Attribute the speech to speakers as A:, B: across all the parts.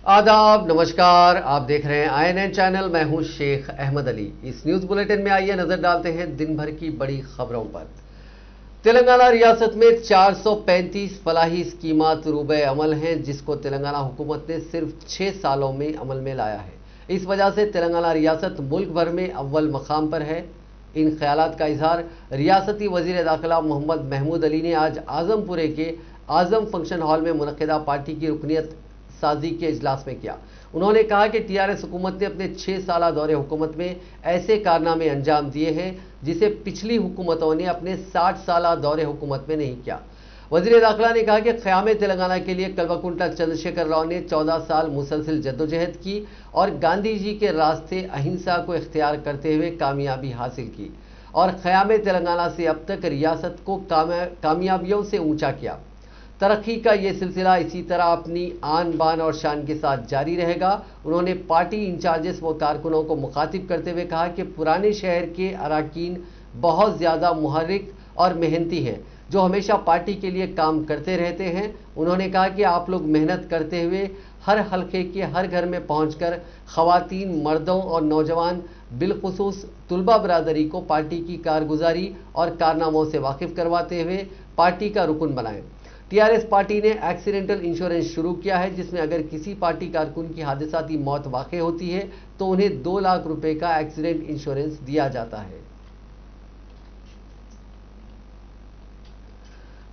A: आदाब, नमस्कार। आप देख रहे हैं INN चैनल। मैं हूं शेख अहमद अली। इस न्यूज बुलेटिन में आइए नजर डालते हैं दिन भर की बड़ी खबरों पर। तेलंगाना रियासत में 435 फलाही स्कीमात रूबे अमल हैं, जिसको तेलंगाना हुकूमत ने सिर्फ 6 सालों में अमल में लाया है। इस वजह से तेलंगाना रियासत मुल्क भर में अव्वल मकाम पर है। इन ख्यालात का इजहार रियासती वजीर दाखिला मोहम्मद महमूद अली ने आज आजमपुरे के आजम फंक्शन हॉल में मुनक्किदा पार्टी की रुकनीत साजी के इजलास में किया। उन्होंने कहा कि TRS हुकूमत ने अपने 6 साल दौरे हुकूमत में ऐसे कारनामे अंजाम दिए हैं जिसे पिछली हुकूमतों ने अपने 60 साल दौरे हुकूमत में नहीं किया। वजीर दाखिला ने कहा कि क़याम तेलंगाना के लिए कल्वकुंट्ला चंद्रशेखर राव ने 14 साल मुसलसिल जद्दोजहद की और गांधी जी के रास्ते अहिंसा को इख्तियार करते हुए कामयाबी हासिल की और क़याम तेलंगाना से अब तक रियासत को कामयाबियों से ऊंचा किया। तरक्की का ये सिलसिला इसी तरह अपनी आन बान और शान के साथ जारी रहेगा। उन्होंने पार्टी इंचार्जेस व कारकुनों को मुखातिब करते हुए कहा कि पुराने शहर के अरकान बहुत ज़्यादा मुहर्रिक और मेहनती हैं, जो हमेशा पार्टी के लिए काम करते रहते हैं। उन्होंने कहा कि आप लोग मेहनत करते हुए हर हल्के के हर घर में पहुंचकर ख़वातीन, मर्दों और नौजवान, बिलखुसूस तुलबा बरादरी को पार्टी की कारगुजारी और कारनामों से वाकिफ करवाते हुए पार्टी का रुकन बनाएं। TRS पार्टी ने एक्सीडेंटल इंश्योरेंस शुरू किया है, जिसमें अगर किसी पार्टी कारकुन की हादसाती मौत वाक़ई होती है तो उन्हें 2 लाख रुपए का एक्सीडेंट इंश्योरेंस दिया जाता है।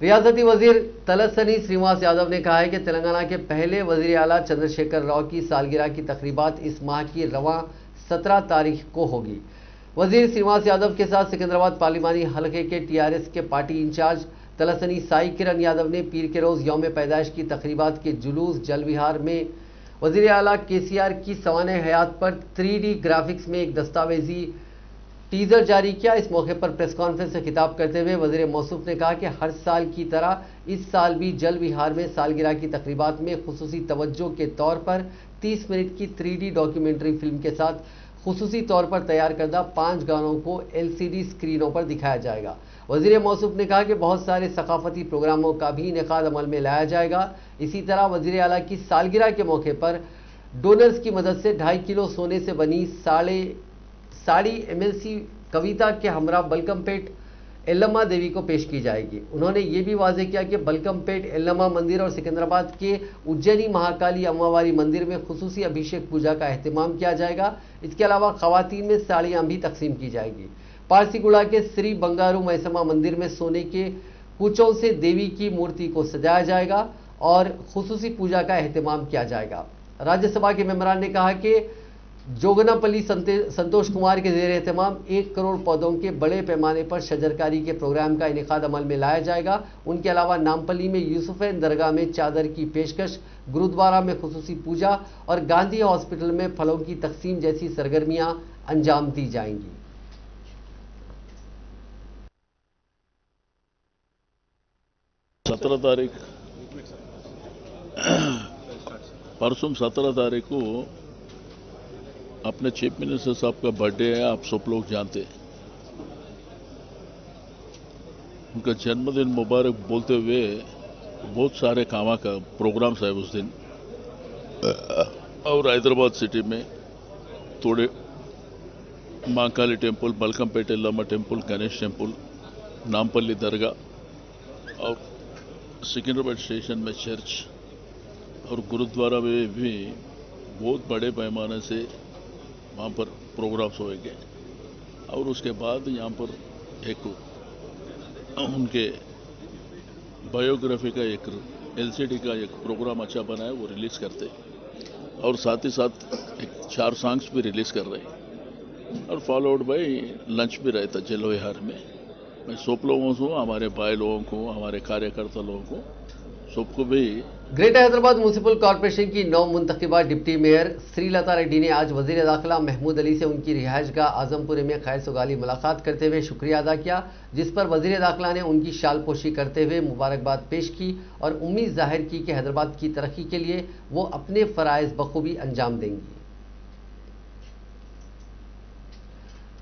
A: रियासती वजीर तलसानी श्रीनिवास यादव ने कहा है कि तेलंगाना के पहले वजीर आला चंद्रशेखर राव की सालगिरह की तकरीबात इस माह की रवां 17 तारीख को होगी। वजीर श्रीनिवास यादव के साथ सिकंदराबाद पार्लिमानी हलके के TRS के पार्टी इंचार्ज तलसानी साई किरण यादव ने पीर के रोज़ यौम पैदाइश की तकरीबात के जुलूस जल विहार में वज़ीर आला KCR की सवाने हयात पर 3D ग्राफिक्स में एक दस्तावेजी टीजर जारी किया। इस मौके पर प्रेस कॉन्फ्रेंस से खिताब करते हुए वज़ीर मौसूफ ने कहा कि हर साल की तरह इस साल भी जल विहार में सालगिरह की तकरीबात में खुसूसी तवज्जो के तौर पर 30 मिनट की 3D डॉक्यूमेंट्री फिल्म के साथ खुसूसी तौर पर तैयार करदा 5 गानों को LCD स्क्रीनों पर दिखाया जाएगा। वज़ीर मौसूफ ने कहा कि बहुत सारे सकाफती प्रोग्रामों का भी इनेकाद अमल में लाया जाएगा। इसी तरह वज़ीर आला की सालगिरह के मौके पर डोनर्स की मदद से 2.5 किलो सोने से बनी साड़ी MLC कविता के हमरा बलकमपेट एल्लम्मा देवी को पेश की जाएगी। उन्होंने ये भी वाज़ेह किया कि बलकमपेट एल्लम्मा मंदिर और सिकंदराबाद के उज्जैनी महाकाली अम्मावारी मंदिर में खुसूसी अभिषेक पूजा का अहतमाम किया जाएगा। इसके अलावा ख़वातीन में साड़ियाँ भी तकसीम की जाएगी। पारसीगुड़ा के श्री बंगारू मैसमा मंदिर में सोने के कुचों से देवी की मूर्ति को सजाया जाएगा और खुसूसी पूजा का अहतमाम किया जाएगा। राज्यसभा के मेंबरान ने कहा कि जोगनापल्ली संतोष कुमार के ज़ेर एहतमाम 1 करोड़ पौधों के बड़े पैमाने पर शजरकारी के प्रोग्राम का इनेकाद अमल में लाया जाएगा। उनके अलावा नामपल्ली में यूसुफैन दरगाह में चादर की पेशकश, गुरुद्वारा में खुसूसी पूजा और गांधी हॉस्पिटल में फलों की तकसीम जैसी सरगर्मियां अंजाम दी जाएंगी।
B: 17 तारीख परसों 17 तारीख को अपने चीफ मिनिस्टर साहब का बर्थडे है। आप सब लोग जानते हैं। उनका जन्मदिन मुबारक बोलते हुए बहुत सारे कामा का प्रोग्राम्स है उस दिन। और हैदराबाद सिटी में थोड़े Mahakali temple, Balkampet Yellamma temple, Ganesh temple, Nampally दरगाह और सिकंदराबाद स्टेशन में चर्च और गुरुद्वारा में भी बहुत बड़े पैमाने से वहाँ पर प्रोग्राम्स होंगे। और उसके बाद यहाँ पर एक उनके बायोग्राफी का एक LCD का एक प्रोग्राम अच्छा बना है, वो रिलीज़ करते हैं। और साथ ही साथ एक 4 सॉन्ग्स भी रिलीज़ कर रहे हैं और फॉलोड बाय लंच भी रहता जल विहार में। मैं सब लोगों को, हमारे भाई लोगों को, हमारे कार्यकर्ता लोगों को, सबको भी।
A: ग्रेटर हैदराबाद म्यूनिसिपल कॉर्पोरेशन की नौ मुंतखबा डिप्टी मेयर श्रीलता रेड्डी ने आज वजीर दाखिला महमूद अली से उनकी रिहाइशगाह आजमपुरे में खैर सौगाली मुलाकात करते हुए शुक्रिया अदा किया, जिस पर वजीर दाखिला ने उनकी शालपोशी करते हुए मुबारकबाद पेश की और उम्मीद जाहिर की कि हैदराबाद की तरक्की के लिए वो अपने फ़राइज़ बखूबी अंजाम देंगी।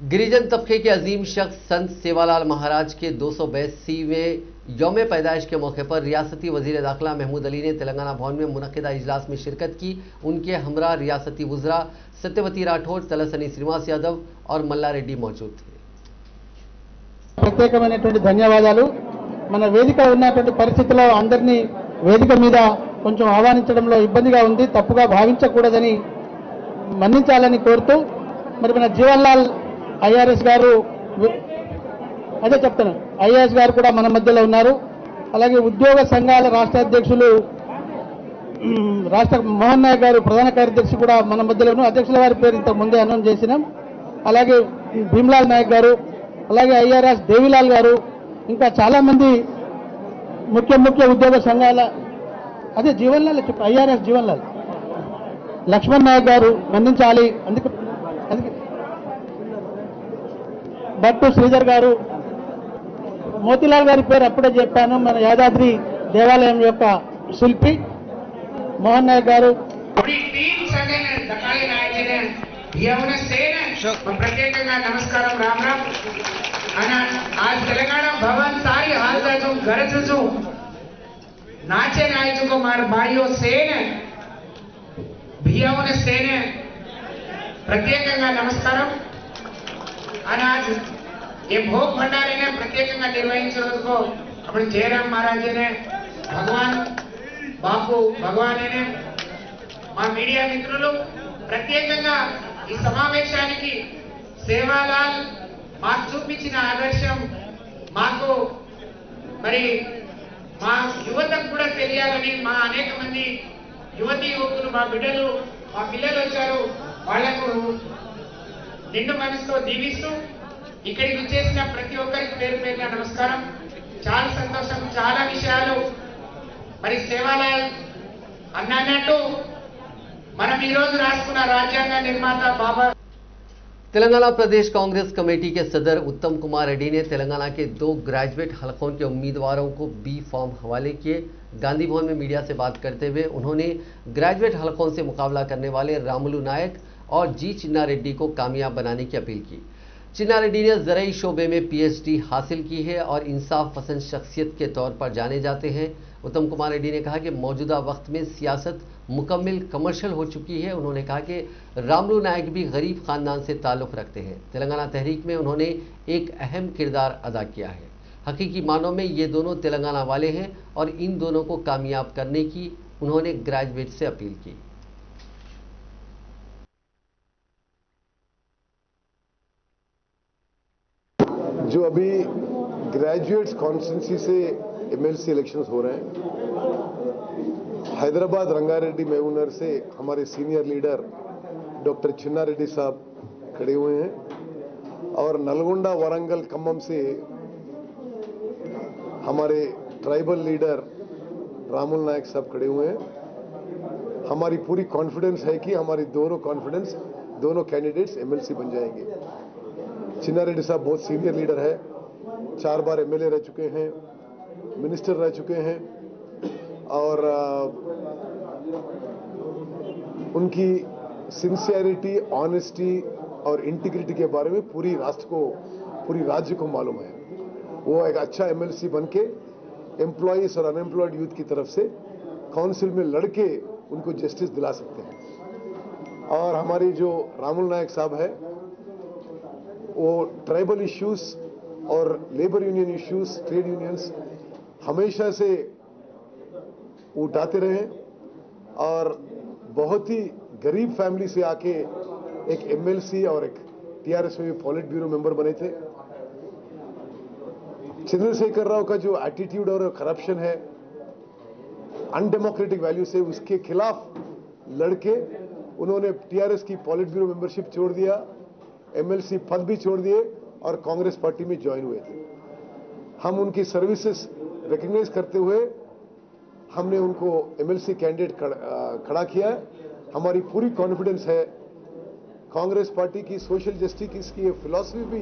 A: गिरिजन तबके के अजीम शख्स संत सेवालाल महाराज के 282वें यौम पैदाइश के मौके पर रियासती वजीर दाखिला महमूद अली ने तेलंगाना भवन में मुनक्किदा इजलास में शिरकत की। उनके हमरा रियासती वज़रा सत्यवती राठौड़, तलसनी श्रीनिवास यादव और मल्ला रेड्डी मौजूद थे।
C: ప్రత్యేకమైనటువంటి ధన్యవాదాలు। మన వేదిక ఉన్నటువంటి పరిస్థితుల్లో అందరినీ వేదిక మీద కొంచెం ఆహ్వానించడంలో ఇబ్బందిగా ఉంది, తప్పుగా భావించకూడదని మన్నించాలని కోరుతూ మరి మన జీవన్ లాల్ ఐఆర్ఎస్ గారు అదే చెప్తాను ఐఏఎస్ గారు కూడా మన మధ్యలో ఉన్నారు। అలాగే ఉద్యోగ సంఘాల రాష్ట్ర అధ్యక్షులు రాష్ట్ర మోహన్ నాయక్ గారు ప్రధాన కార్యదర్శి కూడా మన మధ్యలో ఉన్నారు। అధ్యక్షుల వారి పేరు ఇంత ముందే అనౌన్స్ చేసినాం। అలాగే భీమ్లాల్ నాయక్ గారు, అలాగే ఐఆర్ఎస్ దేవిలాల్ గారు, ఇంకా చాలా మంది ముఖ్య ఉద్యోగ సంఘాల అదే జీవన్ లాల్ ఐఆర్ఎస్ జీవన్ లాల్ లక్ష్మణ్ నాయక్ గారు మన్నించాలి, అందుకే భట్టు శ్రీధర్ గారు, మోతిలాల్ గారి పేరు అప్పుడే చెప్పాను, మన యాదాద్రి దేవాలయం యొక్క శిల్పి మోహన్ నాయక్ గారు।
D: ప్రత్యేకంగా నమస్కారం, రామ్ రామ్ అన్న। आज तेलंगाना भवन सारी हाल जो गरज जो नाचे नायक को मार भाइयों सेन भियावन सेन ప్రత్యేకంగా నమస్కారం అన్న। आज ये भोग भंडारे ने ప్రత్యేకంగా నిర్వహించినందుకు అప్పుడు జయరామ్ మహారాజ్ ने भगवान బాపు భగవాన్ ने మా మీడియా మిత్రులు ప్రత్యేకంగా ఈ సమావేశానికి సేవాలాల్ మాకు చూపించిన ఆదర్శం మాకు మరి మా యువతకు కూడా తెలియాలని మా అనేక మంది యువతీ యువకులు మా బిడ్డలు మా పిల్లలు వచ్చారు, వాళ్లకు నిండు మనసుతో దీవిస్తూ ఇక్కడికి వచ్చేసిన ప్రతి ఒక్కరికి పేరు పేరుగా నమస్కారం। చాలా సంతోషం, చాలా విషయాలు మరి సేవాలాల్ అన్నట్టు మనం ఈ రోజు రాసుకున్న రాజ్యాంగ నిర్మాత బాబా।
A: तेलंगाना प्रदेश कांग्रेस कमेटी के सदर उत्तम कुमार रेड्डी ने तेलंगाना के 2 ग्रेजुएट हलकों के उम्मीदवारों को बी फॉर्म हवाले किए। गांधी भवन में मीडिया से बात करते हुए उन्होंने ग्रेजुएट हलकों से मुकाबला करने वाले रामुलु नायक और जी चिन्ना रेड्डी को कामयाब बनाने की अपील की। चिन्ना रेड्डी ने ज़राई शोबे में पीएचडी हासिल की है और इंसाफ पसंद शख्सियत के तौर पर जाने जाते हैं। उत्तम कुमार रेड्डी ने कहा कि मौजूदा वक्त में सियासत मुकम्मल कमर्शियल हो चुकी है। उन्होंने कहा कि रामुलु नायक भी गरीब खानदान से ताल्लुक़ रखते हैं। तेलंगाना तहरीक में उन्होंने एक अहम किरदार अदा किया है। हकीकी मानों में ये दोनों तेलंगाना वाले हैं और इन दोनों को कामयाब करने की उन्होंने ग्रेजुएट से अपील की।
E: जो अभी ग्रेजुएट्स कॉन्स्टिट्यूंसी से एमएलसी इलेक्शंस हो रहे हैं, हैदराबाद रंगारेड्डी महबूबनगर से हमारे सीनियर लीडर डॉक्टर चिन्ना रेड्डी साहब खड़े हुए हैं और नलगोंडा वरंगल खम्मम से हमारे ट्राइबल लीडर रामुल नायक साहब खड़े हुए हैं। हमारी पूरी कॉन्फिडेंस है कि हमारी दोनों कैंडिडेट्स एमएलसी बन जाएंगे। चिन्ना रेड्डी साहब बहुत सीनियर लीडर है, 4 बार एमएलए रह चुके हैं, मिनिस्टर रह चुके हैं और उनकी सिंसियरिटी, ऑनेस्टी और इंटीग्रिटी के बारे में पूरी राज्य को मालूम है। वो एक अच्छा एमएलसी बनके एम्प्लॉइज और अनएम्प्लॉयड यूथ की तरफ से काउंसिल में लड़के उनको जस्टिस दिला सकते हैं। और हमारी जो रामुल नायक साहब है वो ट्राइबल इश्यूज और labour union issues, trade unions हमेशा से उठाते रहे और बहुत ही गरीब फैमिली से आके एक एमएलसी और एक टीआरएस में भी पॉलिट ब्यूरो मेंबर बने थे। चंद्रशेखर राव का जो एटीट्यूड और करप्शन है, अनडेमोक्रेटिक वैल्यू से, उसके खिलाफ लड़के उन्होंने टीआरएस की पॉलिट ब्यूरो मेंबरशिप छोड़ दिया, एमएलसी पद भी छोड़ दिए और कांग्रेस पार्टी में ज्वाइन हुए थे। हम उनकी सर्विसेज रिकॉग्नाइज करते हुए हमने उनको एमएलसी कैंडिडेट खड़ा किया है। हमारी पूरी कॉन्फिडेंस है कांग्रेस पार्टी की सोशल जस्टिस की फिलॉसफी भी।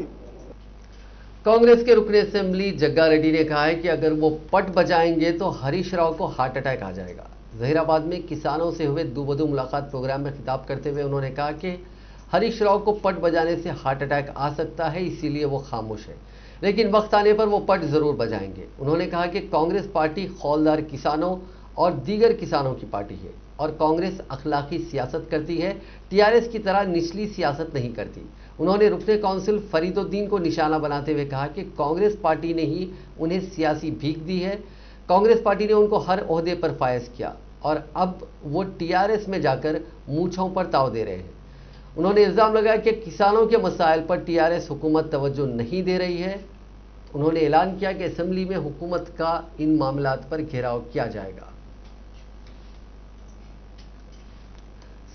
A: कांग्रेस के रुकने असेंबली जग्गा रेड्डी ने कहा है कि अगर वो पट बजाएंगे तो हरीश राव को हार्ट अटैक आ जाएगा। जहीराबाद में किसानों से हुए दूबदू मुलाकात प्रोग्राम में खिताब करते हुए उन्होंने कहा कि हरीश राव को पट बजाने से हार्ट अटैक आ सकता है, इसीलिए वो खामोश है। लेकिन वक्त आने पर वो पट जरूर बजाएंगे। उन्होंने कहा कि कांग्रेस पार्टी हौलदार किसानों और दीगर किसानों की पार्टी है और कांग्रेस अखलाकी सियासत करती है, टीआरएस की तरह निचली सियासत नहीं करती। उन्होंने रुकने काउंसिल फरीदुद्दीन को निशाना बनाते हुए कहा कि कांग्रेस पार्टी ने ही उन्हें सियासी भीख दी है। कांग्रेस पार्टी ने उनको हर ओहदे पर फायज किया और अब वो टीआरएस में जाकर मूंछों पर ताव दे रहे हैं। उन्होंने इल्जाम लगाया कि किसानों के मसाइल पर टीआरएस हुकूमत तवज्जो नहीं दे रही है। उन्होंने ऐलान किया कि असेंबली में हुकूमत का इन मामलात पर घेराव किया जाएगा।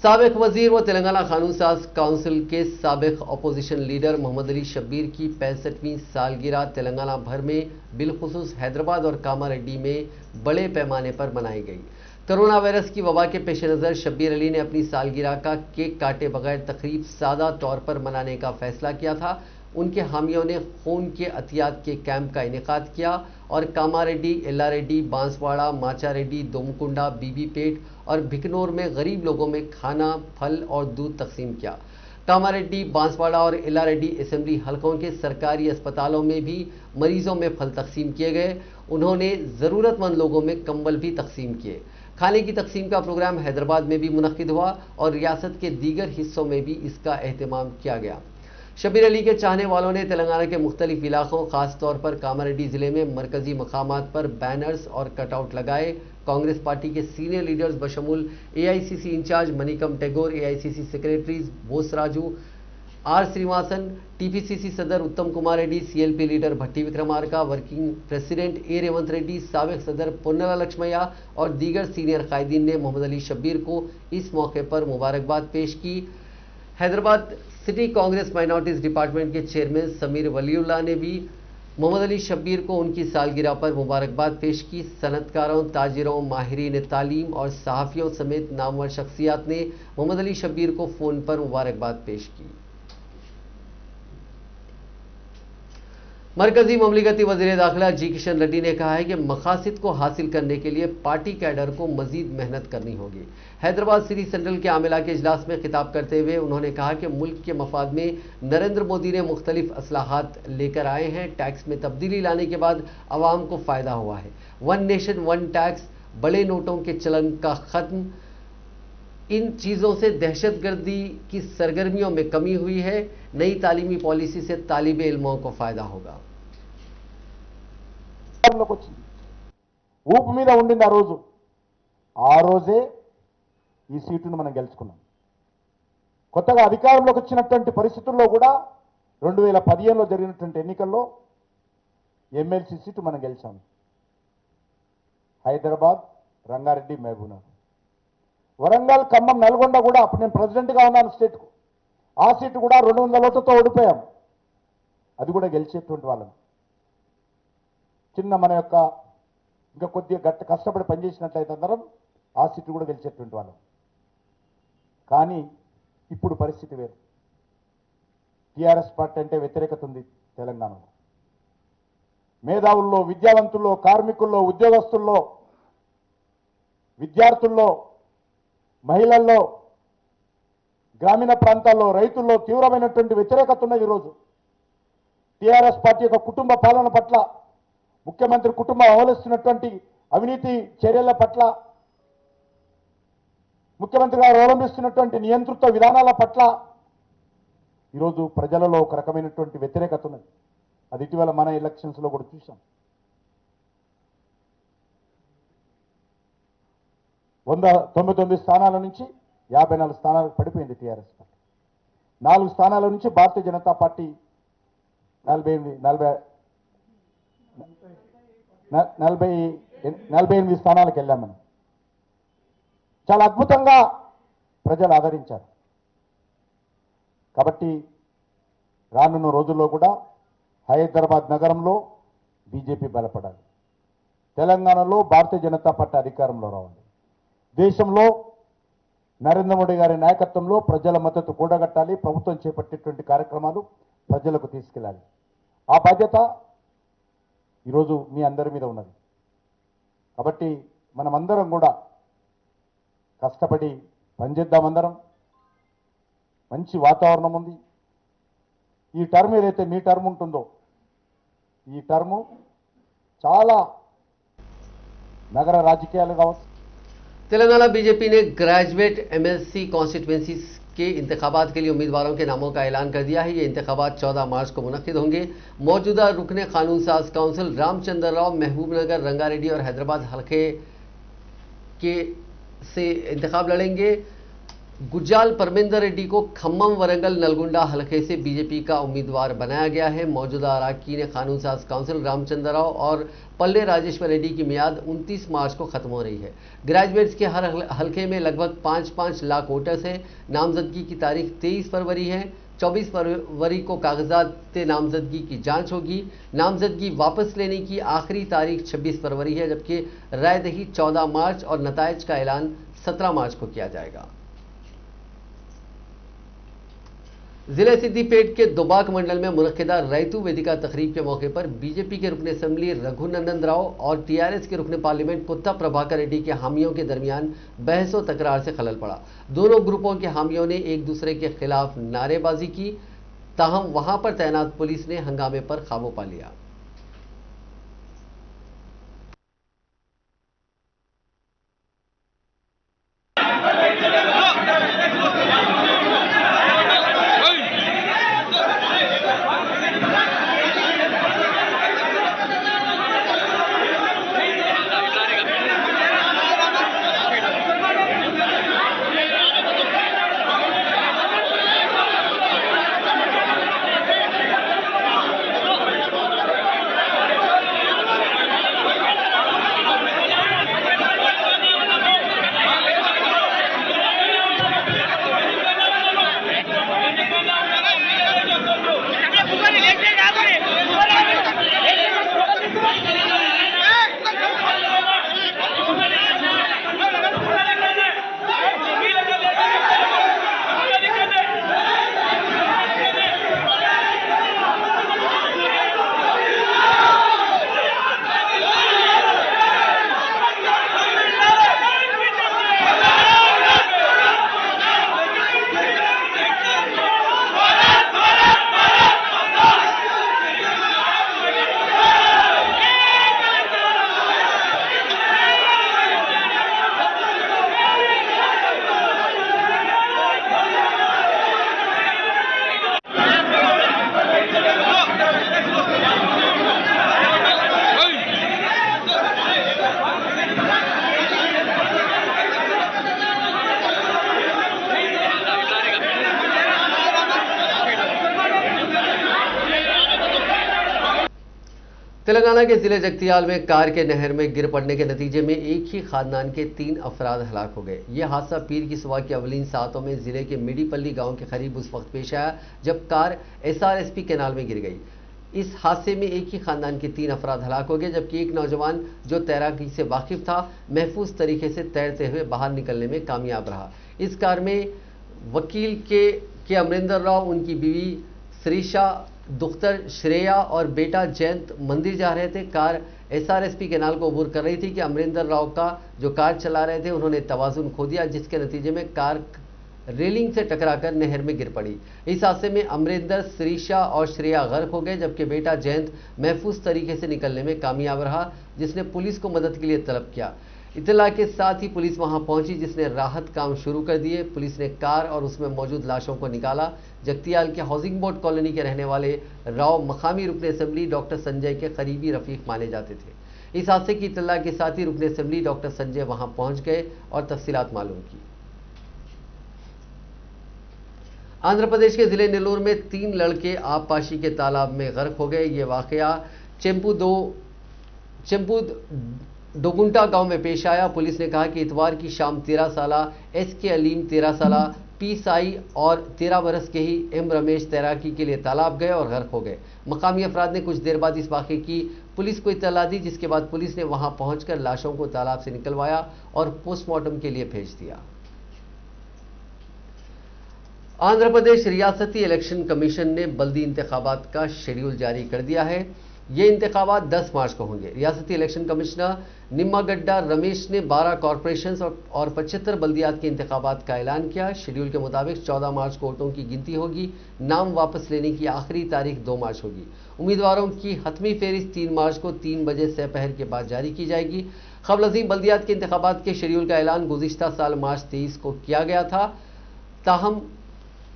A: साबिक वजीर व तेलंगाना कानून साज काउंसिल के साबिक अपोजिशन लीडर मोहम्मद अली शब्बीर की 65वीं सालगिरह तेलंगाना भर में बिलखुसूस हैदराबाद और कामारेड्डी में बड़े पैमाने पर मनाई गई। कोरोना वायरस की वबा के पेश नज़र शब्बीर अली ने अपनी सालगिरह का केक काटे बगैर तकरीब सादा तौर पर मनाने का फैसला किया था। उनके हामियों ने खून के अतियात के कैंप का इनेकाद किया और कामारेड्डी, एल्लारेड्डी, बांसवाड़ा, माचारेड्डी, दोमकुंडा, बीबीपेट और भिकनौर में गरीब लोगों में खाना, फल और दूध तकसीम किया। कामारेड्डी, बांसवाड़ा और एल्लारेड्डी असेंबली हलकों के सरकारी अस्पतालों में भी मरीजों में फल तकसीम किए गए। उन्होंने ज़रूरतमंद लोगों में कंबल भी तकसीम किए। खाने की तकसीम का प्रोग्राम हैदराबाद में भी मुनक्किद हुआ और रियासत के दीगर हिस्सों में भी इसका एहतमाम किया गया। शब्बीर अली के चाहने वालों ने तेलंगाना के मुख्तलिफ इलाकों, खासतौर पर कामारेड्डी जिले में मरकजी मकामात पर बैनर्स और कटआउट लगाए। कांग्रेस पार्टी के सीनियर लीडर्स बशमूल AICC in charge Manickam Tagore, AICC secretaries Bose Raju, R Srinivasan, TPCC सदर Uttam Kumar Reddy, CLP leader Bhatti Vikramarka, working president A Revanth Reddy, साबिक सदर पुन्नला लक्ष्मैया और दीगर सीनियर कायदीन ने मोहम्मद अली शब्बीर को इस मौके पर मुबारकबाद पेश की। Hyderabad city Congress minorities department के चेयरमैन समीर वलीउल्लाह ने भी मोहम्मद अली शब्बीर को उनकी सालगिरह पर मुबारकबाद पेश की। सनतकारों, ताजिरों, माहिरीन तालीम और सहाफ़ियों समेत नामवर शख्सियात ने मोहम्मद अली शब्बीर को फ़ोन पर मुबारकबाद पेश की। मरकजी ममलिकती वज़ीर दाखिला जी किशन रेड्डी ने कहा है कि मकासद को हासिल करने के लिए पार्टी कैडर को मजीद मेहनत करनी होगी। हैदराबाद सिटी सेंट्रल के आमिला के इजलास में खिताब करते हुए उन्होंने कहा कि मुल्क के मफाद में नरेंद्र मोदी ने मुख्तलिफ असलाहात लेकर आए हैं। टैक्स में तब्दीली लाने के बाद आवाम को फ़ायदा हुआ है। वन नेशन वन टैक्स, बड़े नोटों के चलन का ख़त्म, इन चीज़ों से दहशतगर्दी की सरगर्मियों में कमी हुई है। नई तालीमी पॉलिसी से तालिब इल्मों को फ़ायदा होगा।
F: ఊపు మీద ఉండింది ఆ రోజే ఈ సీటును మనం గెలుచుకున్నాం. కొత్తగా అధికారంలోకి వచ్చినటువంటి పరిస్థితుల్లో కూడా 2015లో జరిగినటువంటి ఎన్నికల్లో ఎమ్మెల్సీ సీటు మనం గెలిచాం. హైదరాబాద్, రంగారెడ్డి, మహబూబ్నగర్, వరంగల్, ఖమ్మం, నల్గొండ కూడా అప్పుడు నేను ప్రెసిడెంట్గా ఉన్నాను స్టేట్కు. ఆ సీటు కూడా 200 ఓట్లతో ఓడిపోయాం. అది కూడా గెలిచేటువంటి వాళ్ళం. చిన్న మన యొక్క ఇంకా కొద్దిగా కష్టపడి పనిచేసినట్లయితే అందరం ఆ సీటు కూడా గెలిచేటువంటి వాళ్ళం. కానీ ఇప్పుడు పరిస్థితి వేరు. టీఆర్ఎస్ పార్టీ అంటే వ్యతిరేకత ఉంది తెలంగాణలో. మేధావుల్లో, విద్యావంతుల్లో, కార్మికుల్లో, ఉద్యోగస్తుల్లో, విద్యార్థుల్లో, మహిళల్లో, గ్రామీణ ప్రాంతాల్లో, రైతుల్లో తీవ్రమైనటువంటి వ్యతిరేకత ఉన్నది ఈరోజు. టీఆర్ఎస్ పార్టీ యొక్క కుటుంబ పాలన పట్ల, ముఖ్యమంత్రి కుటుంబం అవలంబిస్తున్నటువంటి అవినీతి చర్యల పట్ల, ముఖ్యమంత్రి గారు అవలంబిస్తున్నటువంటి నియంతృత్వ విధానాల పట్ల ఈరోజు ప్రజలలో ఒక రకమైనటువంటి వ్యతిరేకత ఉన్నది. అది ఇటీవల మన ఎలక్షన్స్లో కూడా చూసాం. 199 స్థానాల నుంచి 54 స్థానాలకు పడిపోయింది టీఆర్ఎస్ పార్టీ. 4 స్థానాల నుంచి భారతీయ జనతా పార్టీ 48 స్థానాలకు వెళ్ళాం మనం. చాలా అద్భుతంగా ప్రజలు ఆదరించారు. కాబట్టి రానున్న రోజుల్లో కూడా హైదరాబాద్ నగరంలో బీజేపీ బలపడాలి. తెలంగాణలో భారతీయ జనతా పార్టీ అధికారంలో రావాలి. దేశంలో నరేంద్ర మోడీ గారి నాయకత్వంలో ప్రజల మద్దతు కూడగట్టాలి. ప్రభుత్వం చేపట్టేటువంటి కార్యక్రమాలు ప్రజలకు తీసుకెళ్ళాలి. ఆ బాధ్యత ఈరోజు మీ అందరి మీద ఉన్నది. కాబట్టి మనమందరం కూడా కష్టపడి పనిచేద్దాం. అందరం మంచి వాతావరణం ఉంది. ఈ టర్మ్ ఏదైతే మీ టర్మ్ ఉంటుందో ఈ టర్ము చాలా నగర రాజకీయాలు కావచ్చు,
A: तेलंगाना बीजेपी ने ग्रेजुएट एमएलसी कॉन्स्टिट्यूंसी के इंतखाबात के लिए उम्मीदवारों के नामों का ऐलान कर दिया है। ये इंतखाबात 14 मार्च को मुनक्किद होंगे। मौजूदा रुकने कानून साज काउंसिल रामचंद्र राव महबूबनगर, रंगारेड्डी और हैदराबाद हल्के के से इंतखाब लड़ेंगे। गुज्जाल परमेंदर रेड्डी को खम्मम, वरंगल, नलगुंडा हल्के से बीजेपी का उम्मीदवार बनाया गया है। मौजूदा अराकीन कानून साज काउंसिल रामचंद्र राव और पल्ले राजेश्वर रेड्डी की मियाद 29 मार्च को खत्म हो रही है। ग्रेजुएट्स के हर हल्के में लगभग 5-5 लाख वोटर्स हैं। नामजदगी की तारीख 23 फरवरी है। 24 फरवरी को कागजात नामजदगी की जांच होगी। नामजदगी वापस लेने की आखिरी तारीख 26 फरवरी है, जबकि रायदही 14 मार्च और नतायज का ऐलान 17 मार्च को किया जाएगा। जिले सिद्दीपेट के दुबाक मंडल में मुनक्किदा रैतु वेदिका तकरीब के मौके पर बीजेपी के रुकने असेंबली रघुनंदन राव और टीआरएस के रुकने पार्लियामेंट पुत्ता प्रभाकर रेड्डी के हामियों के दरमियान बहसो तकरार से खलल पड़ा। दोनों ग्रुपों के हामियों ने एक दूसरे के खिलाफ नारेबाजी की, ताहम वहां पर तैनात पुलिस ने हंगामे पर काबू पा लिया। तेलंगाना के जिले जगतियाल में कार के नहर में गिर पड़ने के नतीजे में एक ही खानदान के 3 अफराद हलाक हो गए। यह हादसा पीर की सुबह के अवलीन सातों में जिले के मिडीपल्ली गांव के करीब उस वक्त पेश आया जब कार एसआरएसपी कैनाल में गिर गई। इस हादसे में एक ही खानदान के 3 अफराद हलाक हो गए, जबकि एक नौजवान जो तैराकी से वाकिफ था महफूज तरीके से तैरते हुए बाहर निकलने में कामयाब रहा। इस कार में वकील के अमरिंदर राव, उनकी बीवी श्रीशा, दुख्तर श्रेया और बेटा जयंत मंदिर जा रहे थे। कार एसआरएसपी कैनाल को अबूर कर रही थी कि अमरिंदर राव का जो कार चला रहे थे उन्होंने तवाजुन खो दिया, जिसके नतीजे में कार रेलिंग से टकराकर नहर में गिर पड़ी। इस हादसे में अमरिंदर, श्रीशा और श्रेया गर्क हो गए, जबकि बेटा जयंत महफूज तरीके से निकलने में कामयाब रहा, जिसने पुलिस को मदद के लिए तलब किया। इत्तला के साथ ही पुलिस वहां पहुंची, जिसने राहत काम शुरू कर दिए। पुलिस ने कार और उसमें मौजूद लाशों को निकाला। जगतियाल के हाउसिंग बोर्ड कॉलोनी के रहने वाले राव मकामी रुकने असेंबली डॉक्टर संजय के करीबी रफीक माने जाते थे। इस हादसे की इत्तला के साथ ही रुकने असेंबली डॉक्टर संजय वहां पहुंच गए और तफसीलात मालूम की। आंध्र प्रदेश के जिले नेल्लोर में 3 लड़के आबपाशी के तालाब में गर्क हो गए। ये वाकया चेंपू डोगुंटा गांव में पेश आया। पुलिस ने कहा कि इतवार की शाम 13 साला एसके अलीम, 13 साला पी साई और 13 बरस के ही एम रमेश तैराकी के लिए तालाब गए और गर्क हो गए। मकामी अफराद ने कुछ देर बाद इस वाक़े की पुलिस को इत्तला दी, जिसके बाद पुलिस ने वहां पहुंचकर लाशों को तालाब से निकलवाया और पोस्टमार्टम के लिए भेज दिया। आंध्र प्रदेश रियासती इलेक्शन कमीशन ने बल्दी इंतखाबात का शेड्यूल जारी कर दिया है। ये इंतखाबात 10 मार्च को होंगे। रियासती इलेक्शन कमिश्नर निम्मागड्डा रमेश ने 12 कॉरपोरेशंस और 75 बल्दियात के इंतखाबात का ऐलान किया। शेड्यूल के मुताबिक 14 मार्च को वोटों की गिनती होगी। नाम वापस लेने की आखिरी तारीख 2 मार्च होगी। उम्मीदवारों की हतमी फहरिस्त 3 मार्च को 3 बजे सपहर के बाद जारी की जाएगी। क़ब्ल अज़ीम बल्दियात के इंतखाबात के शेड्यूल का ऐलान गुज़िश्ता साल मार्च 23 को किया गया था। ताहम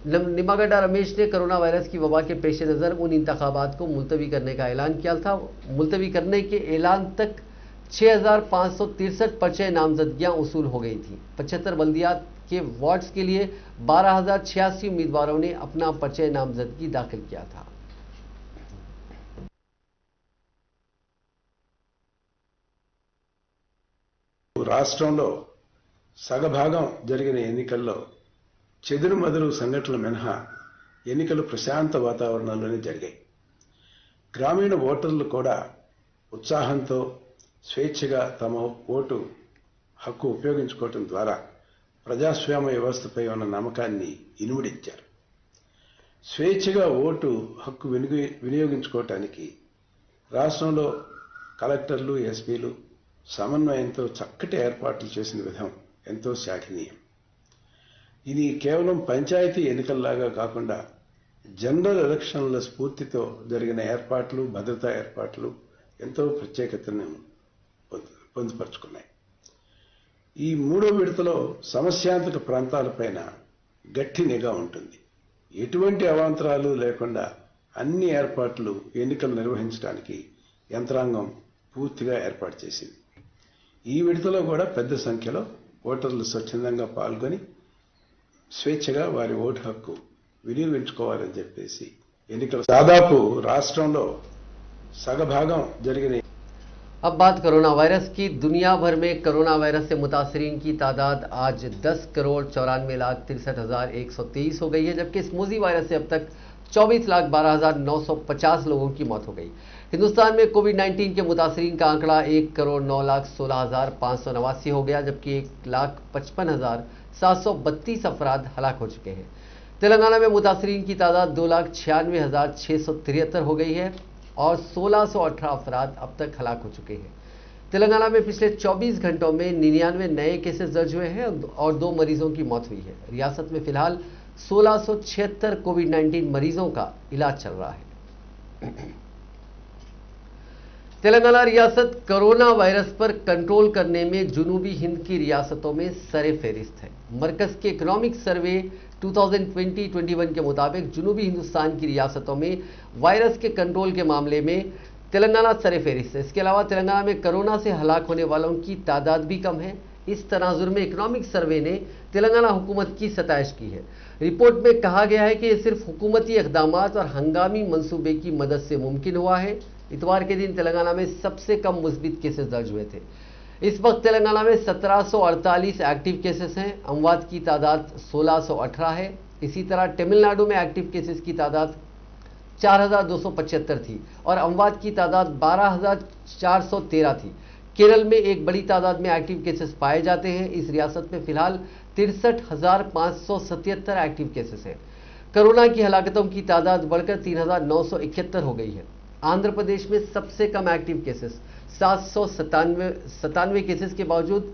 A: निम्मागड्डा रमेश ने कोरोना वायरस की वबा के पेश नज़र उन इंतखाबात को मुलतवी करने का ऐलान किया था। मुलतवी करने के ऐलान तक 6563 पर्चे नामजदगियां उसूल हो गई थी। 75 बल्दियात के वार्ड्स के लिए 12086 उम्मीदवारों ने अपना पर्चे नामजदगी दाखिल किया था।
G: రాష్ట్రంలో సగభాగం జరిగిన ఎన్నికల్లో చెదురుమదురు సంఘటనలు మినహా ఎన్నికలు ప్రశాంత వాతావరణంలోనే జరిగాయి. గ్రామీణ ఓటర్లు కూడా ఉత్సాహంతో స్వేచ్ఛగా తమ ఓటు హక్కు ఉపయోగించుకోవడం ద్వారా ప్రజాస్వామ్య వ్యవస్థపై ఉన్న నమ్మకాన్ని ఇనుమడించారు. స్వేచ్ఛగా ఓటు హక్కు వినియోగించుకోవటానికి రాష్ట్రంలో కలెక్టర్లు, ఎస్పీలు సమన్వయంతో చక్కటి ఏర్పాట్లు చేసిన విధం ఎంతో శ్లాఘనీయం. ఇది కేవలం పంచాయతీ ఎన్నికల్లాగా కాకుండా జనరల్ ఎలక్షన్ల స్ఫూర్తితో జరిగిన ఏర్పాట్లు, భద్రతా ఏర్పాట్లు ఎంతో ప్రత్యేకతను పొందుపరుచుకున్నాయి. ఈ మూడో విడతలో సమస్యాంతక ప్రాంతాలపైన గట్టి నిఘా ఉంటుంది. ఎటువంటి అవాంతరాలు లేకుండా అన్ని ఏర్పాట్లు ఎన్నికలు నిర్వహించడానికి యంత్రాంగం పూర్తిగా ఏర్పాటు చేసింది. ఈ విడతలో కూడా పెద్ద సంఖ్యలో ఓటర్లు స్వచ్ఛందంగా పాల్గొని స్వేచ్ఛగా వారి ఓటు హక్కు వినియోగించుకోవాలని చెప్పేసి ఎన్నికల దాదాపు రాష్ట్రంలో సగభాగం జరిగిన.
A: अब बात कोरोना वायरस की। दुनिया भर में कोरोना वायरस से मुतासरीन की तादाद आज 10,94,63,123 हो गई है, जबकि इस मोजी वायरस से अब तक 24,12,950 लोगों की मौत हो गई। हिंदुस्तान में कोविड-19 के मुतासरीन का आंकड़ा 1,09,16,589 हो गया, जबकि 1,55,732 अफराद हलाक हो चुके हैं। तेलंगाना में मुतासरीन की तादाद 2,96,673 हो गई है और 1,618 अफराद अब तक हलाक हो चुके हैं। तेलंगाना में पिछले 24 घंटों में 99 नए केसेस दर्ज हुए हैं और 2 मरीजों की मौत हुई है। रियासत में फिलहाल 1676 कोविड-19 मरीजों का इलाज चल रहा है। तेलंगाना रियासत कोरोना वायरस पर कंट्रोल करने में जुनूबी हिंद की रियासतों में सरे फहरिस्त है। मरकज के इकोनॉमिक सर्वे 2020-21 के मुताबिक जुनूबी हिंदुस्तान की रियासतों में वायरस के कंट्रोल के मामले में तेलंगाना सरे फहरिस्त है। इसके अलावा तेलंगाना में कोरोना से हलाक होने वालों की तादाद भी कम है। इस तनाजुर में इकोनॉमिक सर्वे ने तेलंगाना हुकूमत की सताइश की है। रिपोर्ट में कहा गया है कि यह सिर्फ हुकूमती इक़दामात और हंगामी मंसूबे की मदद से मुमकिन हुआ है। इतवार के दिन तेलंगाना में सबसे कम मुस्बित केसेस दर्ज हुए थे। इस वक्त तेलंगाना में 1748 एक्टिव केसेस हैं। अमवात की तादाद 1618 है। इसी तरह तमिलनाडु में एक्टिव केसेस की तादाद 4275 थी और अमवात की तादाद 12413 थी। केरल में एक बड़ी तादाद में एक्टिव केसेस पाए जाते हैं। इस रियासत में फिलहाल 63,577 एक्टिव केसेस हैं। कोरोना की हलाकतों की तादाद बढ़कर 3,971 हो गई है। आंध्र प्रदेश में सबसे कम एक्टिव केसेस 797 केसेस के बावजूद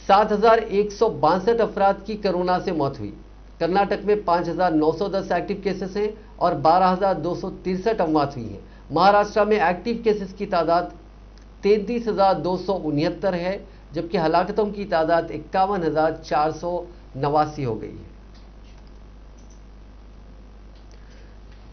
A: 7,162 अफराद की कोरोना से मौत हुई। कर्नाटक में 5,910 एक्टिव केसेस हैं और 12,263 अमवात हुई हैं। महाराष्ट्र में एक्टिव केसेस की तादाद 33,269 है, जबकि हलाकतों की तादाद 51,489 हो गई है।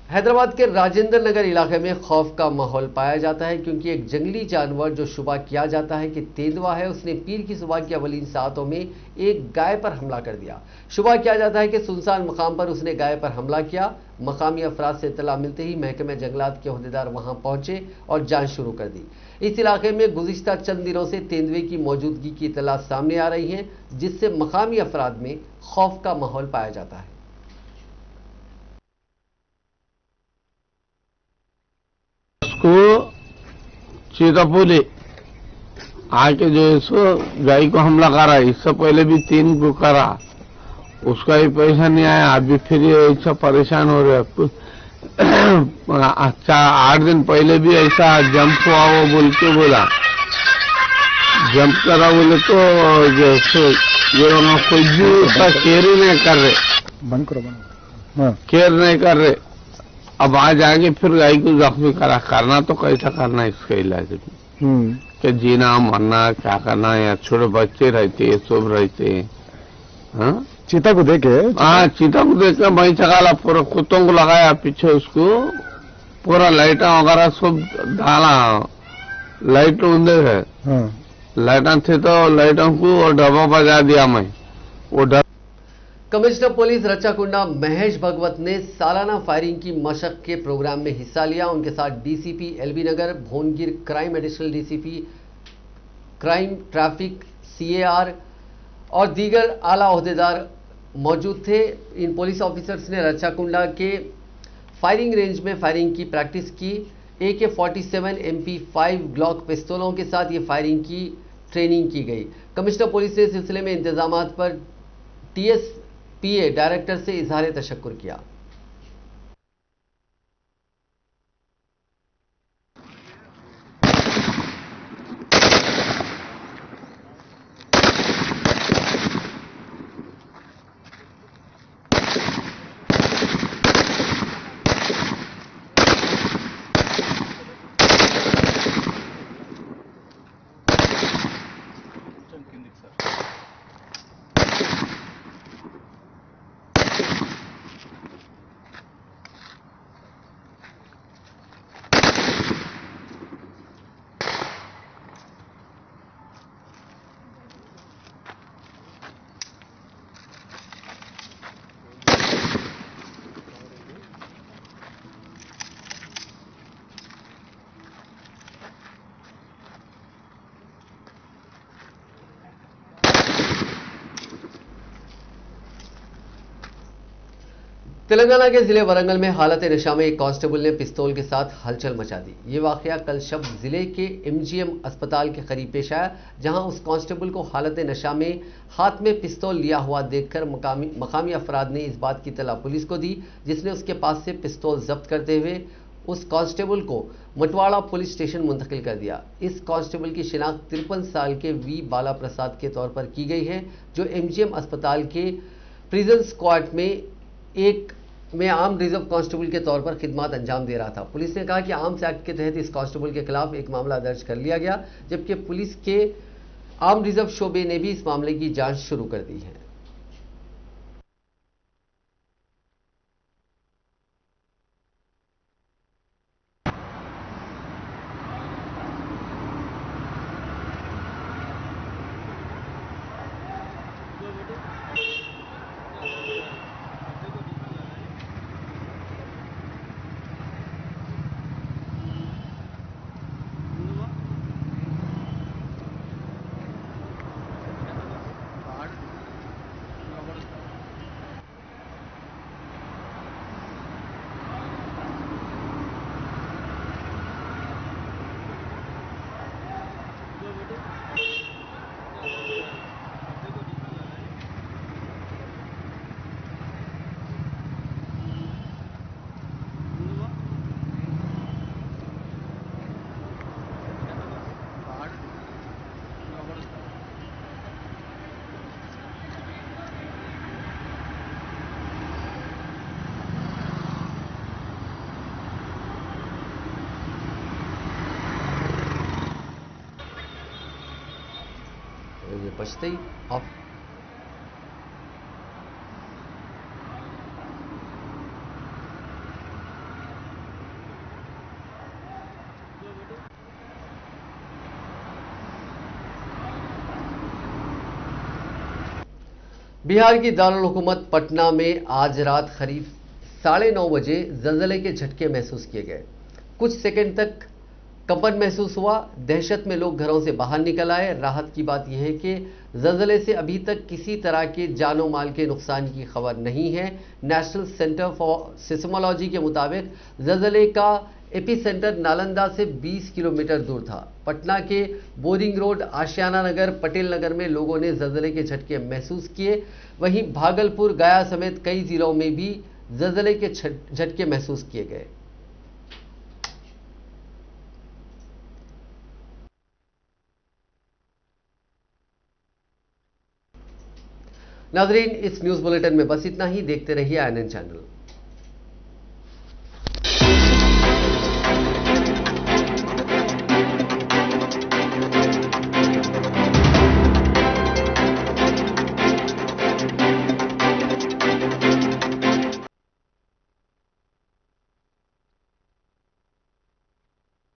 A: हैदराबाद के राजेंद्र नगर इलाके में खौफ का माहौल पाया जाता है, क्योंकि एक जंगली जानवर जो शुबा किया जाता है कि तेंदुआ है, उसने पीर की सुबह की अवलीन सातों में एक गाय पर हमला कर दिया। शुबा किया जाता है कि सुनसान मकाम पर उसने गाय पर हमला किया। मकामी अफराद से इत्तला मिलते ही महकमे जंगलात के ओहदेदार वहां पहुंचे और जांच शुरू कर दी। इस इलाके में गुज़िश्ता चंद दिनों से तेंदुए की मौजूदगी की इत्तला सामने आ रही है, जिससे मकामी अफराद में खौफ का माहौल पाया जाता है।
H: को चीतापुली आके जो है सो गाय को हमला करा। इससे पहले भी 3 को करा, उसका ही पैसा नहीं आया। अभी फिर ये ऐसा परेशान हो रहा है। अच्छा 8 दिन पहले भी ऐसा जंप हुआ वो बोल के बोला, जंप करा बोले तो ये कोई भी उसका केयर ही नहीं कर रहे,
F: बंद करो
H: केयर नहीं कर रहे। अब आज आगे फिर गाय को जख्मी करना तो कैसा करना इसका इलाज कि जीना मरना क्या करना, या छोटे बच्चे रहते सब रहते। हाँ
F: चीता को देखे,
H: हाँ चीता को देख के वहीं चकाला, पूरा कुत्तों को लगाया पीछे, उसको पूरा लाइटा वगैरह सब डाला, लाइट उंदे है, लाइटा थे तो लाइटों को और डब्बा बजा दिया मैं वो
A: कमिश्नर पुलिस रचाकुंडा महेश भगवत ने सालाना फायरिंग की मशक के प्रोग्राम में हिस्सा लिया। उनके साथ DCP LB Nagar, Bhongir crime additional DCP crime traffic, CAR और दीगर आला ओहदेदार मौजूद थे। इन पुलिस ऑफिसर्स ने रचाकुंडा के फायरिंग रेंज में फायरिंग की प्रैक्टिस की। AK-47 MP5 ग्लॉक पिस्तौलों के साथ ये फायरिंग की ट्रेनिंग की गई। कमिश्नर पुलिस ने सिलसिले में इंतजामात पर TSPA डायरेक्टर से इजहार तशक्कुर किया। तेलंगाना के जिले वरंगल में हालत नशा में एक कांस्टेबल ने पिस्तौल के साथ हलचल मचा दी। ये वाकया कल शब जिले के MGM अस्पताल के करीब पेश आया, जहां उस कांस्टेबल को हालत नशा में हाथ में पिस्तौल लिया हुआ देखकर मकामी अफराद ने इस बात की इत्तला पुलिस को दी, जिसने उसके पास से पिस्तौल जब्त करते हुए उस कांस्टेबल को मटवाड़ा पुलिस स्टेशन मुंतकिल कर दिया। इस कांस्टेबल की शिनाख्त 53 साल के V बाला प्रसाद के तौर पर की गई है, जो MGM अस्पताल के प्रिजन स्क्वाड में आम रिजर्व कांस्टेबल के तौर पर खिदमत अंजाम दे रहा था। पुलिस ने कहा कि आर्म्स एक्ट के तहत इस कांस्टेबल के खिलाफ एक मामला दर्ज कर लिया गया, जबकि पुलिस के आर्म रिजर्व शोबे ने भी इस मामले की जांच शुरू कर दी है। ये बचते ही ऑफ बिहार की दारुल हुकूमत पटना में आज रात करीब 9:30 बजे जलजले के झटके महसूस किए गए। कुछ सेकंड तक कंपन महसूस हुआ। दहशत में लोग घरों से बाहर निकल आए। राहत की बात यह है कि जलजले से अभी तक किसी तरह के जानो माल के नुकसान की खबर नहीं है। नेशनल सेंटर फॉर सिस्मोलॉजी के मुताबिक जलजले का एपी सेंटर नालंदा से 20 किलोमीटर दूर था। पटना के बोरिंग रोड, आशियाना नगर, पटेल नगर में लोगों ने जलजले के झटके महसूस किए। वहीं भागलपुर, गया समेत कई जिलों में भी ज़लज़ले के झटके महसूस किए गए। नाजरीन, इस न्यूज़ बुलेटिन में बस इतना ही। देखते रहिए INN चैनल।